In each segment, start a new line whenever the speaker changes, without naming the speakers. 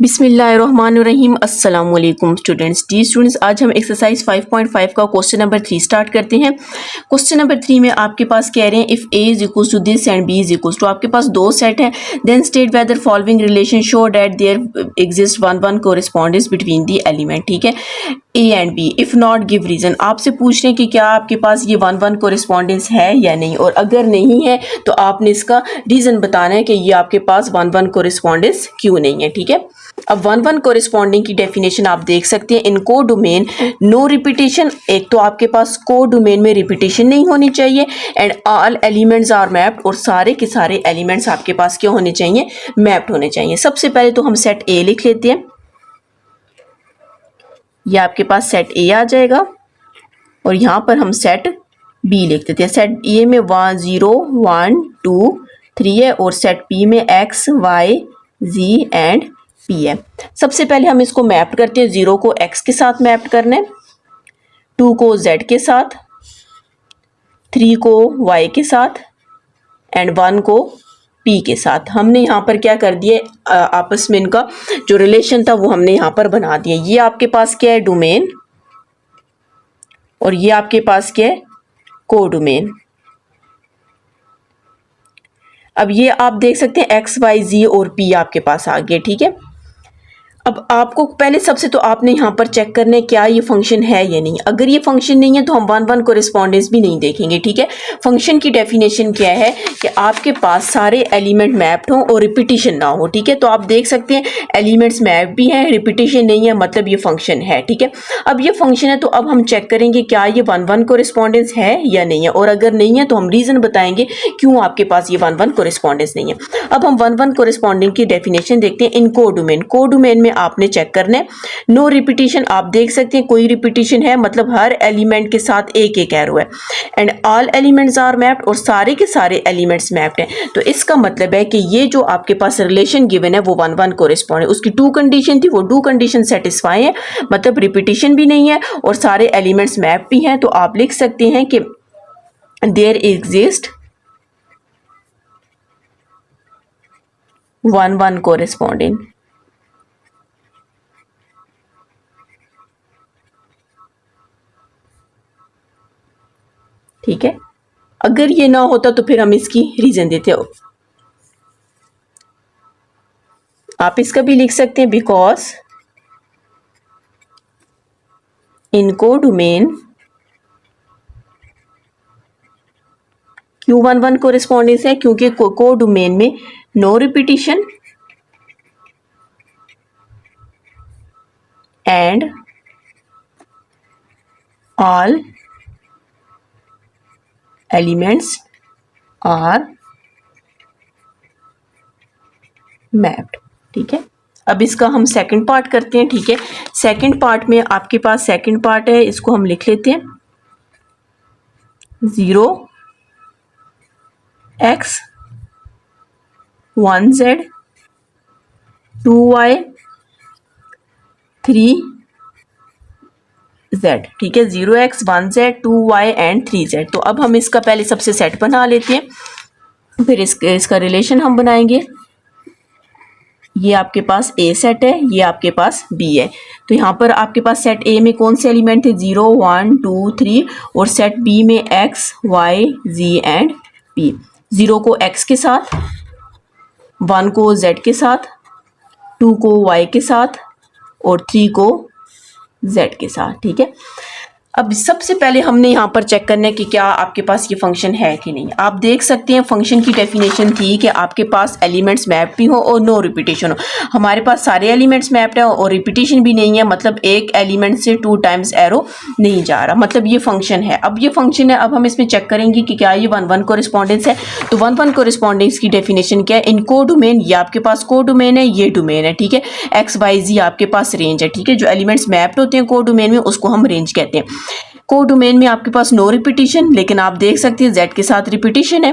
बिस्मिल्लाहिर्रहमानिर्रहीम अस्सलाम वालेकुम स्टूडेंट्स। डी स्टूडेंट्स, आज हम एक्सरसाइज 5.5 का क्वेश्चन नंबर 3 स्टार्ट करते हैं। क्वेश्चन नंबर 3 में आपके पास कह रहे हैं if A is equal to this and B is equal to, आपके पास दो सेट हैं। Then state whether following relation show that there exist one correspondence between the element. ठीक है, A and B. If not give reason, आपसे पूछ रहे हैं कि क्या आपके पास ये वन कोरिस्पॉन्डेंस है या नहीं, और अगर नहीं है तो आपने इसका रीज़न बताना है कि ये आपके पास वन कोरिस्पॉन्डेंस क्यों नहीं है। ठीक है, अब वन कोरिस्पॉन्डिंग की डेफिनेशन आप देख सकते हैं। इन को डोमेन नो रिपीटेशन, एक तो आपके पास को डोमेन में रिपीटेशन नहीं होनी चाहिए, and all elements are mapped, और सारे के सारे एलिमेंट्स आपके पास क्या होने चाहिए, मैप्ड होने चाहिए। सबसे पहले तो हम सेट ए लिख लेते हैं। ये आपके पास सेट ए आ जाएगा, और यहाँ पर हम सेट बी लिख देते हैं। सेट ए में 0 1 2 3 है, और सेट बी में x y z and p है। सबसे पहले हम इसको मैप करते हैं। 0 को x के साथ मैप करना है, 2 को z के साथ, 3 को y के साथ, एंड 1 को p के साथ। हमने यहाँ पर क्या कर दिया, आपस में इनका जो रिलेशन था वो हमने यहाँ पर बना दिया। ये आपके पास क्या है, डोमेन, और ये आपके पास क्या है, को डोमेन। अब ये आप देख सकते हैं x y z और p आपके पास आ गए। ठीक है, अब आपको पहले सबसे तो आपने यहाँ पर चेक करना है क्या ये फंक्शन है या नहीं। अगर ये फंक्शन नहीं है तो हम वन कोरिस्पॉन्डेंस भी नहीं देखेंगे। ठीक है, फंक्शन की डेफिनेशन क्या है कि आपके पास सारे एलिमेंट मैप्ड हों और रिपीटिशन ना हो। ठीक है, तो आप देख सकते हैं एलिमेंट्स मैप भी हैं, रिपीटिशन नहीं है, मतलब ये फंक्शन है। ठीक है, अब ये फंक्शन है तो अब हम चेक करेंगे क्या ये वन कोरिस्पॉन्डेंस है या नहीं है, और अगर नहीं है तो हम रीज़न बताएंगे क्यों आपके पास ये वन कोरिस्पॉन्डेंस नहीं है। अब हम वन कोरिस्पॉन्डिंग की डेफिनेशन देखते हैं। इन को डोमेन में आपने चेक करना है नो रिपीटिशन। आप देख सकते हैं कोई रिपीटिशन है, मतलब हर एलिमेंट के साथ एक एक एरो है, and all elements are mapped, और सारे के सारे एलिमेंट्स मैप्ड हैं। तो इसका मतलब है कि ये जो आपके पास रिलेशन गिवन है वो वन कोरिस्पॉन्ड है। उसकी टू कंडीशन थी, वो टू कंडीशन सेटिस्फाई है, मतलब रिपीटिशन भी नहीं है और सारे एलिमेंट्स मैप भी हैं। तो आप लिख सकते हैं कि देयर एग्जिस्ट वन कोरिस्पॉन्डिंग। ठीक है, अगर ये ना होता तो फिर हम इसकी रीजन देते हो। आप इसका भी लिख सकते हैं बिकॉज इन को डोमेन क्यों वन कोरिस्पॉन्डेंस है, क्योंकि को डोमेन में no repetition and all elements are mapped. ठीक है, अब इसका हम सेकंड पार्ट करते हैं। ठीक है, सेकंड पार्ट में आपके पास सेकंड पार्ट है, इसको हम लिख लेते हैं 0 x 1 z 2 y 3 z। ठीक है, 0 x 1 z 2 y and 3 z। तो अब हम इसका पहले सबसे सेट बना लेते हैं, फिर इसका रिलेशन हम बनाएंगे। ये आपके पास ए सेट है, ये आपके पास बी है। तो यहाँ पर आपके पास सेट ए में कौन से एलिमेंट थे, 0 1 2 3, और सेट बी में x y z and p। 0 को x के साथ, 1 को z के साथ, 2 को y के साथ, और 3 को z के साथ। ठीक है, अब सबसे पहले हमने यहाँ पर चेक करना है कि क्या आपके पास ये फंक्शन है कि नहीं। आप देख सकते हैं फंक्शन की डेफिनेशन थी कि आपके पास एलिमेंट्स मैप भी हो और नो रिपीटेशन हो। हमारे पास सारे एलिमेंट्स मैप्ड है और रिपीटेशन भी नहीं है, मतलब एक एलिमेंट से 2 टाइम्स एरो नहीं जा रहा, मतलब ये फंक्शन है। अब ये फंक्शन है, अब हम इसमें चेक करेंगे कि क्या ये वन कोरिस्पॉन्डेंस है। तो वन कोरिस्पॉन्डेंस की डेफिनेशन क्या है, इन को डोमेन, ये आपके पास को डोमेन है, ये डोमेन है। ठीक है, एक्स वाई जी आपके पास रेंज है। ठीक है, जो एलिमेंट्स मैप्ड होते हैं को डोमेन में उसको हम रेंज कहते हैं। को डोमेन में आपके पास नो रिपीटिशन, लेकिन आप देख सकते हैं z के साथ रिपीटिशन है।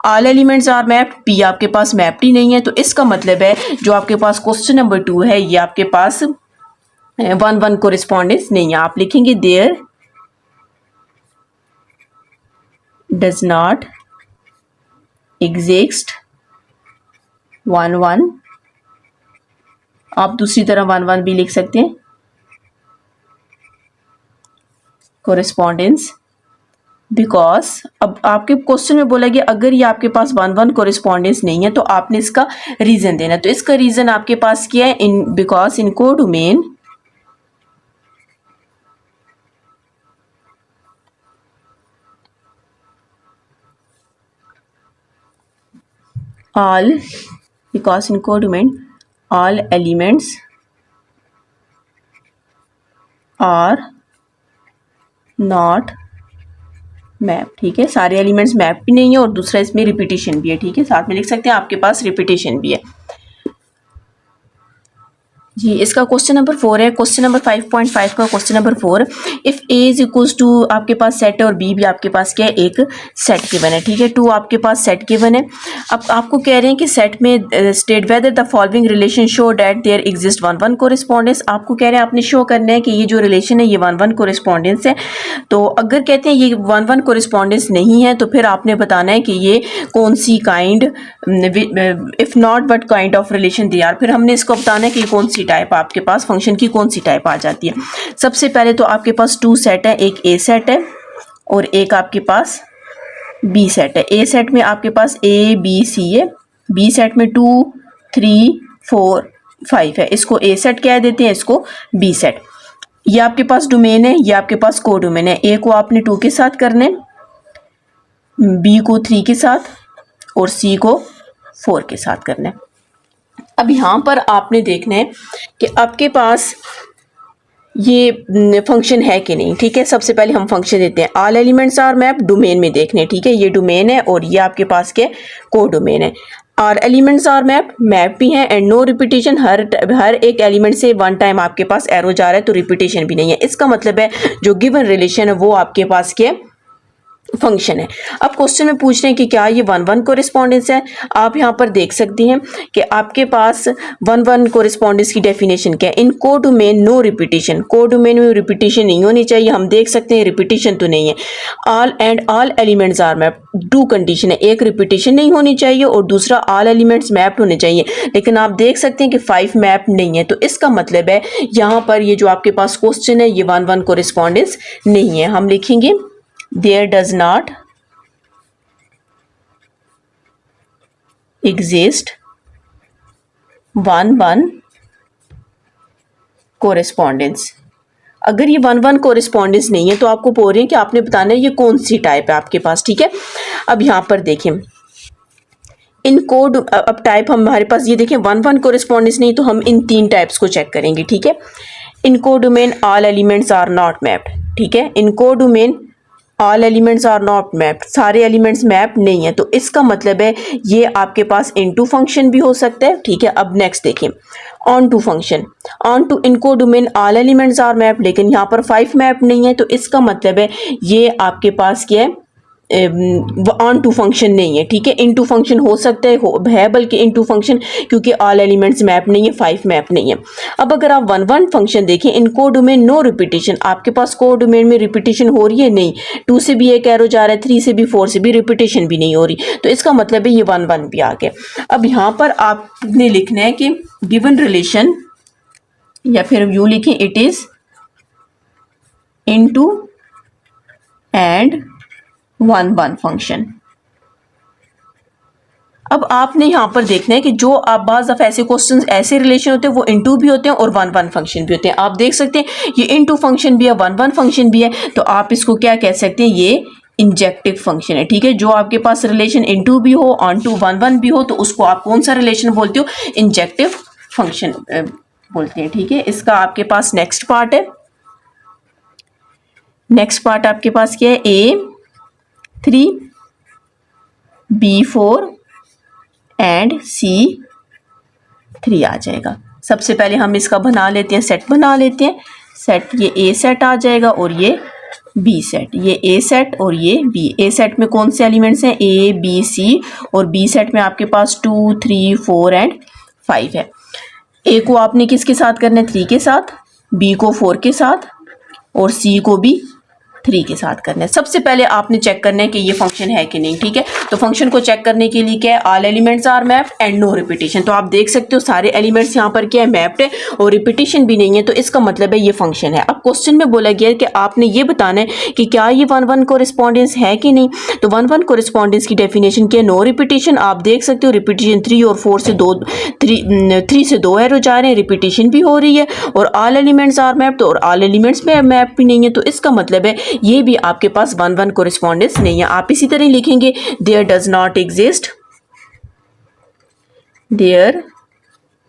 All elements are mapped, p आपके पास मैप्ड ही नहीं है। तो इसका मतलब है जो आपके पास क्वेश्चन नंबर 2 है ये आपके पास वन कोरिस्पॉन्डेंस नहीं है। आप लिखेंगे there does not exist one आप दूसरी तरह 1 1 भी लिख सकते हैं, कोरिस्पॉन्डेंस, बिकॉज अब आपके क्वेश्चन में बोला गया अगर ये आपके पास 1 1 कोरिस्पॉन्डेंस नहीं है तो आपने इसका रीजन देना। तो इसका रीजन आपके पास क्या है, in because in codomain all, because in codomain all elements are not map. ठीक है, सारे एलिमेंट्स मैप भी नहीं है और दूसरा इसमें रिपीटेशन भी है। ठीक है, साथ में लिख सकते हैं आपके पास रिपीटेशन भी है जी। इसका क्वेश्चन नंबर 4 है। क्वेश्चन नंबर 5.5 का question number 4, if A is equals to आपके पास सेट है और बी भी आपके पास क्या है, एक सेट गिवन है। ठीक है, 2 आपके पास सेट गिवन है। अब आपको कह रहे हैं कि सेट में state whether the following relation show that there exist 1 1 correspondence. आपको कह रहे हैं आपने शो करना है कि ये जो रिलेशन है ये 1 1 कोरिस्पॉन्डेंस है। तो अगर कहते हैं ये 1 1 कोरिस्पॉन्डेंस नहीं है तो फिर आपने बताना है कि ये कौन सी kind, if not what kind of relation they are. फिर हमने इसको बताना है कि कौन सी टाइप आपके पास फंक्शन की कौन सी टाइप आ जाती है। सबसे पहले तो आपके पास 2 सेट है, एक ए सेट है और एक आपके पास बी सेट है। ए सेट में आपके पास ए बी सी है, बी सेट में 2 3 4 5 है। इसको ए सेट कह देते हैं, इसको बी सेट। ये आपके पास डोमेन है, ये आपके पास को डोमेन है। ए को आपने 2 के साथ करना है, बी को 3 के साथ और सी को 4 के साथ करना है। अब यहाँ पर आपने देखना है कि आपके पास ये फंक्शन है कि नहीं। ठीक है, सबसे पहले हम फंक्शन देते हैं, all elements are map, domain में देखने। ठीक है, ये डोमेन है और ये आपके पास के को डोमेन है। और एलिमेंट्स आर मैप भी हैं एंड नो रिपीटेशन, हर एक एलिमेंट से 1 टाइम आपके पास एरो जा रहा है तो रिपीटेशन भी नहीं है। इसका मतलब है जो गिवन रिलेशन है वो आपके पास के फंक्शन है। अब क्वेश्चन में पूछ रहे हैं कि क्या ये 1 1 कोरिस्पॉन्डेंस है। आप यहाँ पर देख सकती हैं कि आपके पास 1 1 कोरिस्पॉन्डेंस की डेफिनेशन क्या है, इन को डोमेन नो रिपीटेशन, को डोमेन में रिपीटेशन नहीं होनी चाहिए। हम देख सकते हैं रिपीटेशन तो नहीं है। All and all elements are map, 2 condition है, एक रिपीटेशन नहीं होनी चाहिए और दूसरा ऑल एलिमेंट्स मैप होने चाहिए। लेकिन आप देख सकते हैं कि 5 मैप नहीं है, तो इसका मतलब है यहाँ पर ये जो आपके पास क्वेश्चन है ये 1 1 कोरिस्पॉन्डेंस नहीं है। हम लिखेंगे there does not exist 1 1 correspondents. अगर ये 1 1 कोरिस्पॉन्डेंस नहीं है तो आपको बोल रहे हैं कि आपने बताना है ये कौन सी टाइप है आपके पास। ठीक है, अब यहाँ पर देखें इन कोड, अब टाइप हमारे पास ये देखें 1 1 कोरिस्पॉन्डेंस नहीं तो हम इन 3 टाइप्स को चेक करेंगे। ठीक है, in codomain all elements are not mapped. ठीक है, in codomain all elements are not mapped, सारे एलिमेंट्स मैप नहीं है, तो इसका मतलब है ये आपके पास इनटू फंक्शन भी हो सकता है। ठीक है, अब नेक्स्ट देखिए onto function, onto इनको domain all elements are map, लेकिन यहाँ पर 5 मैप नहीं है, तो इसका मतलब है ये आपके पास क्या है, ऑन टू फंक्शन नहीं है। ठीक है, इनटू फंक्शन हो सकता है बल्कि इनटू फंक्शन, क्योंकि ऑल एलिमेंट्स मैप नहीं है, 5 मैप नहीं है। अब अगर आप 1 1 फंक्शन देखें, इन को डोमेन नो रिपीटेशन, आपके पास को डोमेन में रिपीटेशन हो रही है नहीं, 2 से भी एक एरो जा रहा है, 3 से भी 4 से भी रिपीटेशन भी नहीं हो रही, तो इसका मतलब है ये 1 1 भी आ गया। अब यहाँ पर आपने लिखना है कि गिवन रिलेशन, या फिर यूँ लिखें it is into and 1 1 function. अब आपने यहाँ पर देखना है कि जो आप बाज़ दफ़ा ऐसे क्वेश्चंस ऐसे रिलेशन होते हैं वो इनटू भी होते हैं और 1 1 फंक्शन भी होते हैं। आप देख सकते हैं ये इनटू फंक्शन भी है, 1 1 फंक्शन भी है, तो आप इसको क्या कह सकते हैं, ये इंजेक्टिव फंक्शन है। ठीक है, जो आपके पास रिलेशन इनटू भी हो, ऑन टू 1 1 भी हो, तो उसको आप कौन सा रिलेशन बोलते हो, इंजेक्टिव फंक्शन बोलते हैं। ठीक है, इसका आपके पास नेक्स्ट पार्ट है। नेक्स्ट पार्ट आपके पास क्या है, A3 B4 एंड C3 आ जाएगा। सबसे पहले हम इसका बना लेते हैं, सेट बना लेते हैं। सेट, ये A सेट आ जाएगा और ये B सेट, ये A सेट और ये B। A सेट में कौन से एलिमेंट्स हैं, A B C, और B सेट में आपके पास 2 3 4 एंड 5 है। A को आपने किसके साथ करना है, 3 के साथ, B को 4 के साथ और C को भी 3 के साथ करना है। सबसे पहले आपने चेक करना है कि ये फंक्शन है कि नहीं, ठीक है। तो फंक्शन को चेक करने के लिए क्या है, all elements are mapped and no repetition. तो आप देख सकते हो सारे एलिमेंट्स यहाँ पर क्या है, मैप्ड है और रिपीटेशन भी नहीं है, तो इसका मतलब है ये फंक्शन है। अब क्वेश्चन में बोला गया है कि आपने ये बताना है कि क्या ये 1-1 कोरिस्पॉन्डेंस है कि नहीं। तो 1-1 कोरिस्पॉन्डेंस की डेफिनेशन क्या है, नो रिपीटेशन। आप देख सकते हो रिपीटेशन 3 और 4 से 3 से 2 एरो जा रहे हैं, रिपीटेशन भी हो रही है और ऑल एलिमेंट्स आर मैप्ड और ऑल एलिमेंट्स में मैप भी नहीं है, तो इसका मतलब है ये भी आपके पास 1-1 कोरिस्पॉन्डेंस नहीं है। आप इसी तरह लिखेंगे there does not exist, there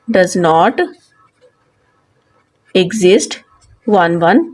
does not exist 1-1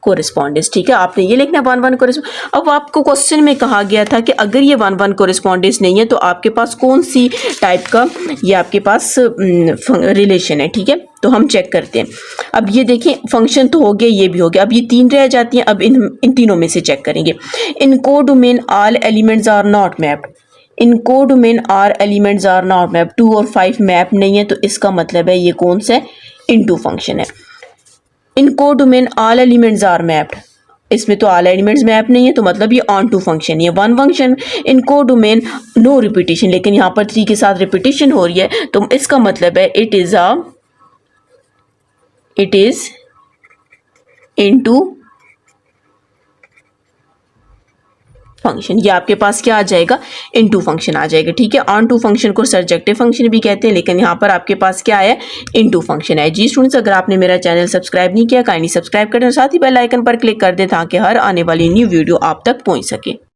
correspondence, ठीक है। आपने ये लिखना 1-1 कोरिस्पॉन्डेंस। अब आपको क्वेश्चन में कहा गया था कि अगर ये 1-1 कोरिस्पॉन्डेंस नहीं है तो आपके पास कौन सी टाइप का ये आपके पास रिलेशन है, ठीक है। तो हम चेक करते हैं। अब ये देखिए फंक्शन तो हो गया, ये भी हो गया, अब ये 3 रह जाती हैं। अब इन तीनों में से चेक करेंगे। In codomain all elements are not mapped, in codomain are elements are not mapped, 2 और 5 मैप नहीं है, तो इसका मतलब है ये कौन सा इनटू फंक्शन है। In codomain all elements are mapped, इसमें तो ऑल एलिमेंट्स मैप नहीं है, तो मतलब ये ऑन टू फंक्शन, ये 1 फंक्शन। इन कोडोमेन नो रिपीटेशन, लेकिन यहाँ पर 3 के साथ रिपीटेशन हो रही है, तो इसका मतलब है इट इज इनटू फंक्शन। ये आपके पास क्या आ जाएगा, इनटू फंक्शन आ जाएगा, ठीक है। ऑन टू फंक्शन को सर्जेक्टिव फंक्शन भी कहते हैं, लेकिन यहाँ पर आपके पास क्या है, इनटू फंक्शन है। जी स्टूडेंट्स, अगर आपने मेरा चैनल सब्सक्राइब नहीं किया काइंडली सब्सक्राइब करें और साथ ही बेल आइकन पर क्लिक कर दें ताकि हर आने वाली न्यू वीडियो आप तक पहुँच सके।